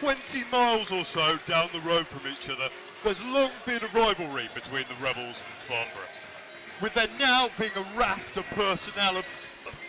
20 miles or so down the road from each other, there's long been a rivalry between the Rebels and Farnborough, with there now being a raft of personnel of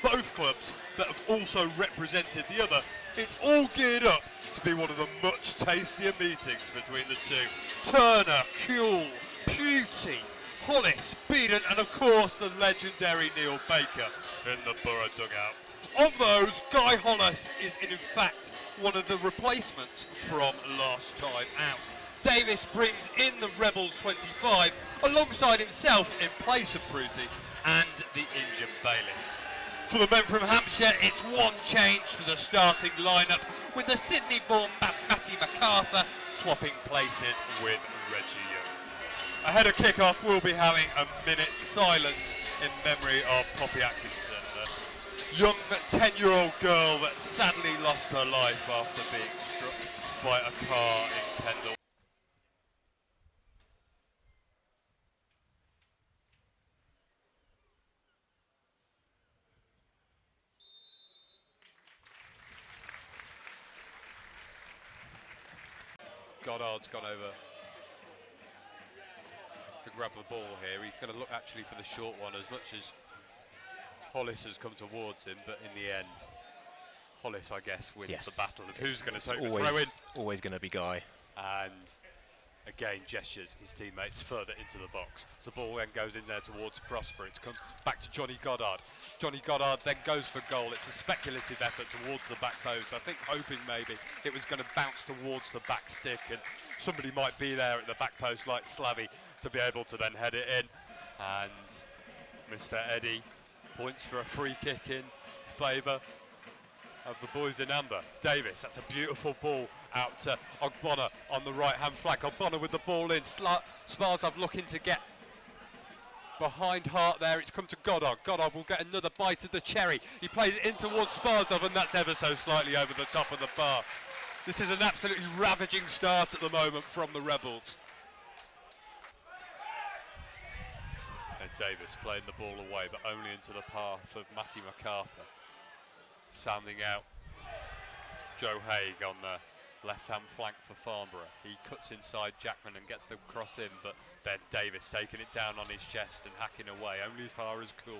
both clubs that have also represented the other. It's all geared up to be one of the much tastier meetings between the two. Turner, Kuehl, Pewty, Hollis, Beeden, and of course the legendary Neil Baker in the Borough dugout. Of those, Guy Hollis is in fact one of the replacements from last time out. Davis brings in the Rebels 25 alongside himself in place of Pruty and the injured Bayliss. For the men from Hampshire, it's one change to the starting lineup, with the Sydney-born Matty MacArthur swapping places with Reggie Young. Ahead of kick-off, we'll be having a minute's silence in memory of Poppy Atkinson, the young 10-year-old girl that sadly lost her life after being struck by a car in Kendal. Goddard's gone over to grab the ball here. He's going to look actually for the short one as much as Hollis has come towards him, but in the end, Hollis, I guess, wins the battle of who's going to take the throw in. Always going to be Guy. And again, gestures his teammates further into the box. So the ball then goes in there towards Prosper. It's come back to Johnny Goddard. Johnny Goddard then goes for goal. It's a speculative effort towards the back post. I think hoping maybe it was going to bounce towards the back stick and somebody might be there at the back post like Slavi to be able to then head it in. And Mr. Eddie points for a free kick in favour of the boys in amber. Davis, that's a beautiful ball out to Ogbonna on the right-hand flank. Ogbonna with the ball in. Spasov looking to get behind Hart there. It's come to Goddard. Goddard will get another bite of the cherry. He plays it in towards Spasov, and that's ever so slightly over the top of the bar. This is an absolutely ravaging start at the moment from the Rebels. And Davis playing the ball away, but only into the path of Matty MacArthur. Sounding out Joe Haig on the left-hand flank for Farnborough. He cuts inside Jackman and gets the cross in, but then Davis taking it down on his chest and hacking away, only as far as Kuehl.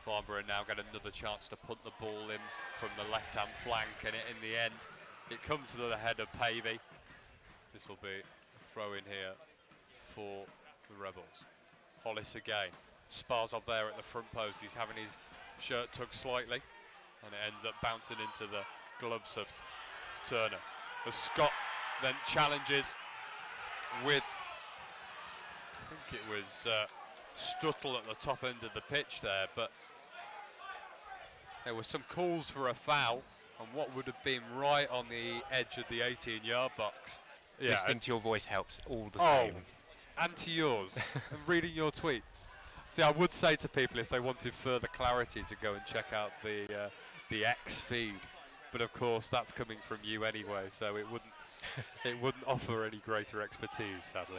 Farnborough now get another chance to punt the ball in from the left-hand flank, and in the end, it comes to the head of Pavey. This will be a throw in here for the Rebels. Hollis again. Spasov there at the front post. He's having his shirt tugged slightly, and it ends up bouncing into the gloves of Turner. As Scott then challenges with, I think it was Struttle at the top end of the pitch there, but there were some calls for a foul on what would have been right on the edge of the 18-yard box. Yeah, listening to your voice helps all the same. And to yours, and reading your tweets. See, I would say to people if they wanted further clarity to go and check out the X feed, but of course that's coming from you anyway, so it wouldn't offer any greater expertise, sadly.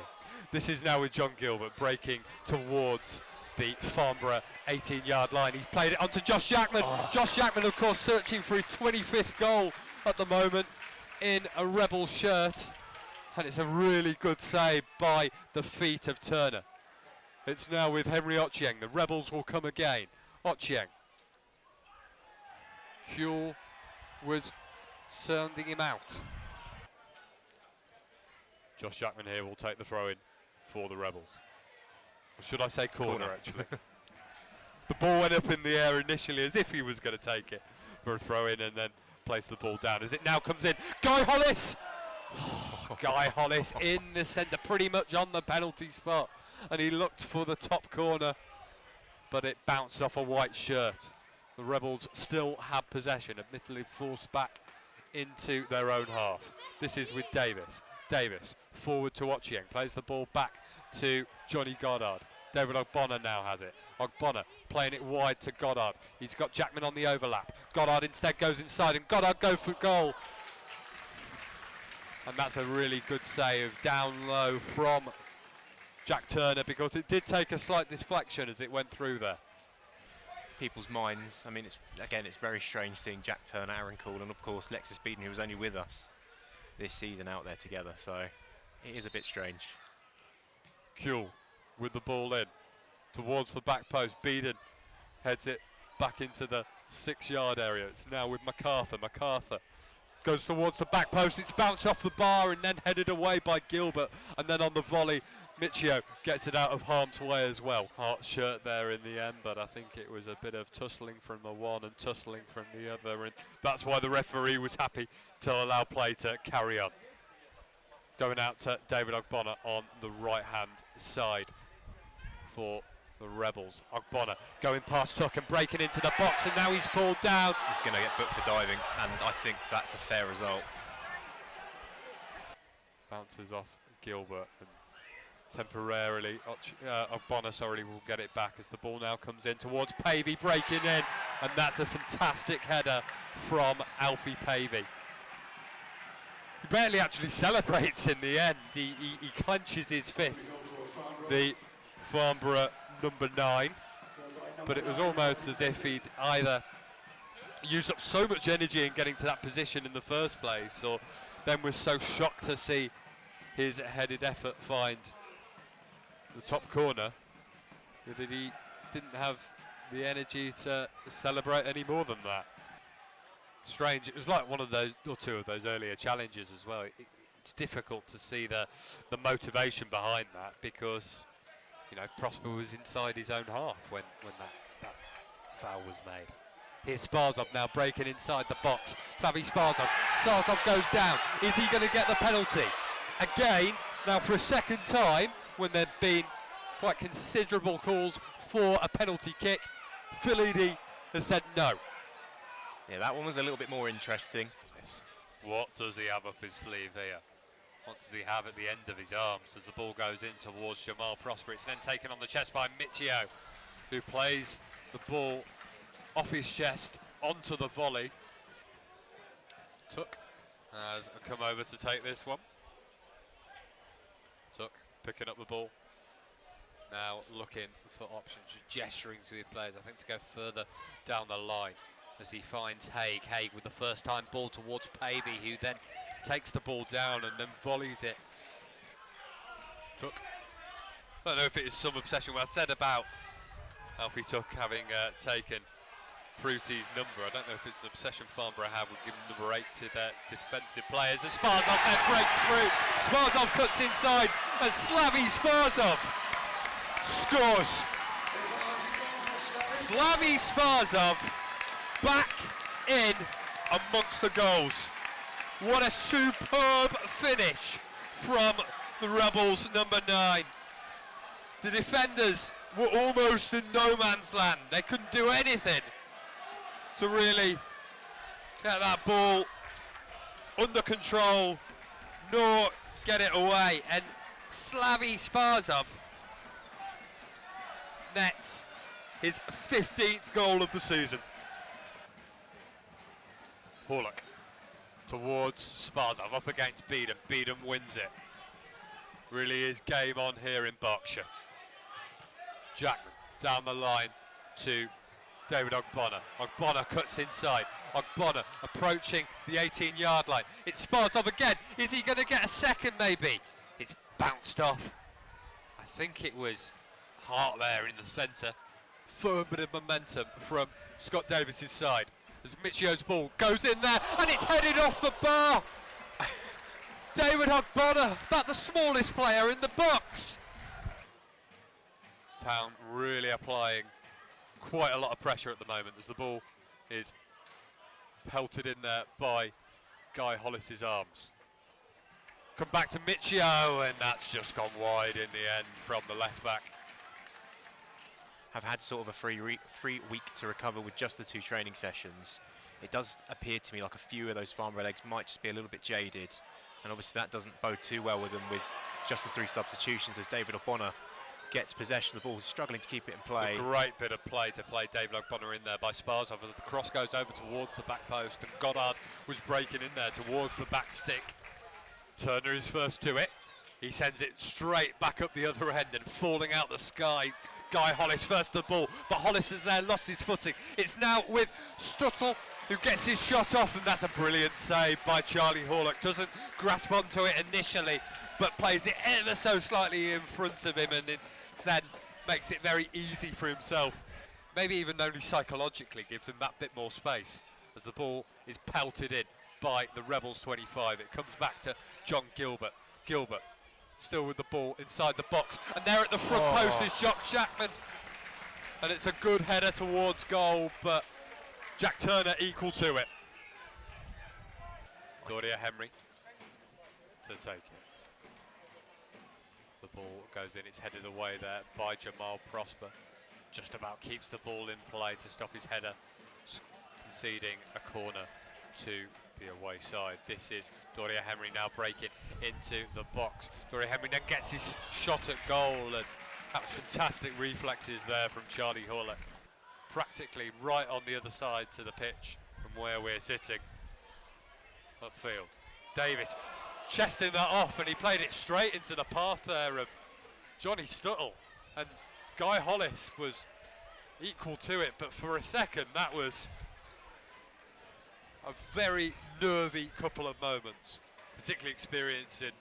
This is now with John Gilbert breaking towards the Farnborough 18-yard line. He's played it onto Josh Jackman. Josh Jackman, of course, searching for his 25th goal at the moment in a Rebel shirt, and it's a really good save by the feet of Turner. It's now with Henry Ochieng. The Rebels will come again. Ochieng. Kuehl was sounding him out. Josh Jackman here will take the throw in for the Rebels. Or should I say corner actually? The ball went up in the air initially as if he was going to take it for a throw in and then place the ball down. As it now comes in, Guy Hollis! Guy Hollis in the centre, pretty much on the penalty spot. And he looked for the top corner, but it bounced off a white shirt. The Rebels still have possession, admittedly forced back into their own half. This is with Davis. Davis forward to Ochieng, plays the ball back to Johnny Goddard. David Ogbonna now has it. Ogbonna playing it wide to Goddard. He's got Jackman on the overlap. Goddard instead goes inside, and Goddard go for goal. And that's a really good save down low from Jack Turner, because it did take a slight deflection as it went through there. people's minds. I mean, it's very strange seeing Jack Turner, Aaron Call, and of course Lexus Beeden, who was only with us this season, out there together. So it is a bit strange. Kuhl with the ball in towards the back post. Beeden heads it back into the 6-yard area. It's now with MacArthur. MacArthur goes towards the back post. It's bounced off the bar and then headed away by Gilbert. And then on the volley, Michio gets it out of harm's way as well. Hart's shirt there in the end, but I think it was a bit of tussling from the one and tussling from the other. And that's why the referee was happy to allow play to carry on. Going out to David Ogbonna on the right-hand side for the Rebels. Ogbonna going past Tuck and breaking into the box, and now he's pulled down. He's going to get booked for diving, and I think that's a fair result. Bounces off Gilbert, and temporarily Ogbonna will get it back as the ball now comes in towards Pavey, breaking in, and that's a fantastic header from Alfie Pavey. He barely actually celebrates in the end. He clenches his fist. The Farnborough number 9, but it was almost as if he'd either used up so much energy in getting to that position in the first place, or then was so shocked to see his headed effort find the top corner that he didn't have the energy to celebrate any more than that. Strange. It was like one of those, or two of those earlier challenges as well. It's difficult to see the motivation behind that, because you know, Prosper was inside his own half when that foul was made. Here's Spasov now breaking inside the box. Slavi Spasov. Spasov goes down. Is he going to get the penalty? Again, now for a second time, when there have been quite considerable calls for a penalty kick, Filidi has said no. Yeah, that one was a little bit more interesting. What does he have up his sleeve here? What does he have at the end of his arms as the ball goes in towards Jamal Prosper? It's then taken on the chest by Michio, who plays the ball off his chest onto the volley. Tuck has come over to take this one. Tuck picking up the ball. Now looking for options, gesturing to his players, I think, to go further down the line as he finds Haig. Haig with the first time ball towards Pavey, who then takes the ball down and then volleys it. Tuck. I don't know if it is some obsession. Well, I said about Alfie Tuck having taken Pruti's number. I don't know if it's an obsession Farnborough have with giving number 8 to their defensive players. As Spasov then breaks through. Spasov cuts inside, and Slavi Spasov scores. Slavi Spasov back in amongst the goals. What a superb finish from the Rebels number 9. The defenders were almost in no man's land. They couldn't do anything to really get that ball under control, nor get it away. And Slavi Spasov nets his 15th goal of the season. Horlock towards Spasov, up against Beeden. Beeden wins it. Really is game on here in Berkshire. Jackman down the line to David Ogbonna. Ogbonna cuts inside. Ogbonna approaching the 18-yard line. It's Spasov again. Is he going to get a second maybe? It's bounced off. I think it was Hart there in the centre. Firm bit of momentum from Scott Davis' side as Michio's ball goes in there and it's headed off the bar. David Ogbonna, about the smallest player in the box. Town really applying quite a lot of pressure at the moment as the ball is pelted in there by Guy Hollis's arms. Come back to Michio, and that's just gone wide in the end from the left back. Have had sort of a free week to recover with just the 2 training sessions. It does appear to me like a few of those Farnborough legs might just be a little bit jaded, and obviously that doesn't bode too well with them with just the 3 substitutions as David Ogbonna gets possession of the ball, struggling to keep it in play. It's a great bit of play to play David Ogbonna in there by Spasov as the cross goes over towards the back post, and Goddard was breaking in there towards the back stick. Turner is first to it. He sends it straight back up the other end and falling out the sky Guy Hollis first the ball, but Hollis has there lost his footing. It's now with Stuttle, who gets his shot off, and that's a brilliant save by Charlie Horlock. Doesn't grasp onto it initially, but plays it ever so slightly in front of him, and instead makes it very easy for himself. Maybe even only psychologically gives him that bit more space as the ball is pelted in by the Rebels 25. It comes back to John Gilbert. Gilbert still with the ball inside the box, and there at the front post is Jock Shackman, and it's a good header towards goal, but Jack Turner equal to it. Doria Henry to take it. The ball goes in, it's headed away there by Jamal Prosper. Just about keeps the ball in play to stop his header, conceding a corner to the away side. This is Doria Henry now breaking into the box. Doria Henry then gets his shot at goal, and that was fantastic reflexes there from Charlie Horlock. Practically right on the other side to the pitch from where we're sitting. Upfield. Davis chesting that off, and he played it straight into the path there of Johnny Stuttle. And Guy Hollis was equal to it, but for a second that was a very nervy couple of moments, particularly experienced in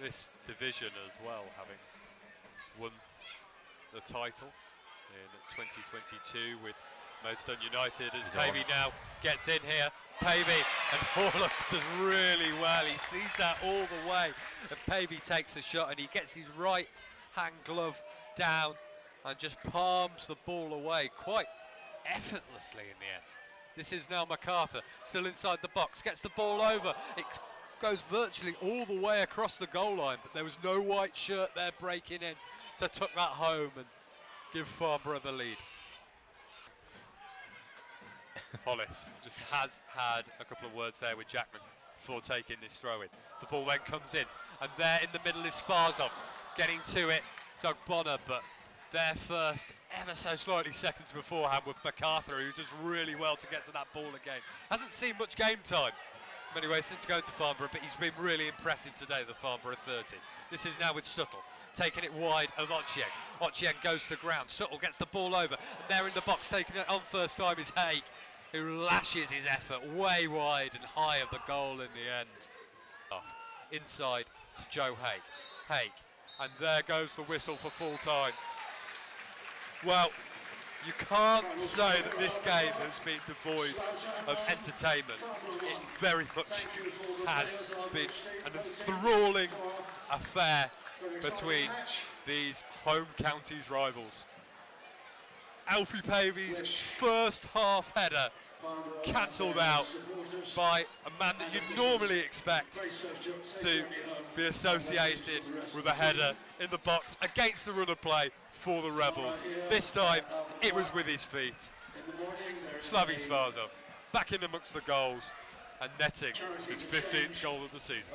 this division as well, having won the title in 2022 with Maidstone United. As Pavey now gets in here, Pavey and Horlock does really well. He sees that all the way, and Pavey takes a shot, and he gets his right hand glove down and just palms the ball away quite effortlessly in the end. This is now MacArthur, still inside the box, gets the ball over. It goes virtually all the way across the goal line, but there was no white shirt there breaking in to tuck that home and give Farnborough the lead. Hollis just has had a couple of words there with Jackman before taking this throw in. The ball then comes in, and there in the middle is Spasov getting to it. Doug Bonner, but there first, ever so slightly seconds beforehand with MacArthur, who does really well to get to that ball again. Hasn't seen much game time in many ways since going to Farnborough, but he's been really impressive today, the Farnborough 30. This is now with Stuttle, taking it wide of Ochieng. Ochieng goes to the ground, Stuttle gets the ball over, and there in the box taking it on first time is Haig, who lashes his effort way wide and high of the goal in the end. Inside to Joe Haig. Haig, and there goes the whistle for full time. Well, you can't say that this game has been devoid of entertainment. It very much has been an enthralling affair between these home counties rivals. Alfie Pavey's first half header cancelled out by a man that you'd normally expect to be associated with a header in the box against the run of play for the Rebels. This time it was with his feet. Slavi Spasov back in amongst the goals and netting his 15th goal of the season.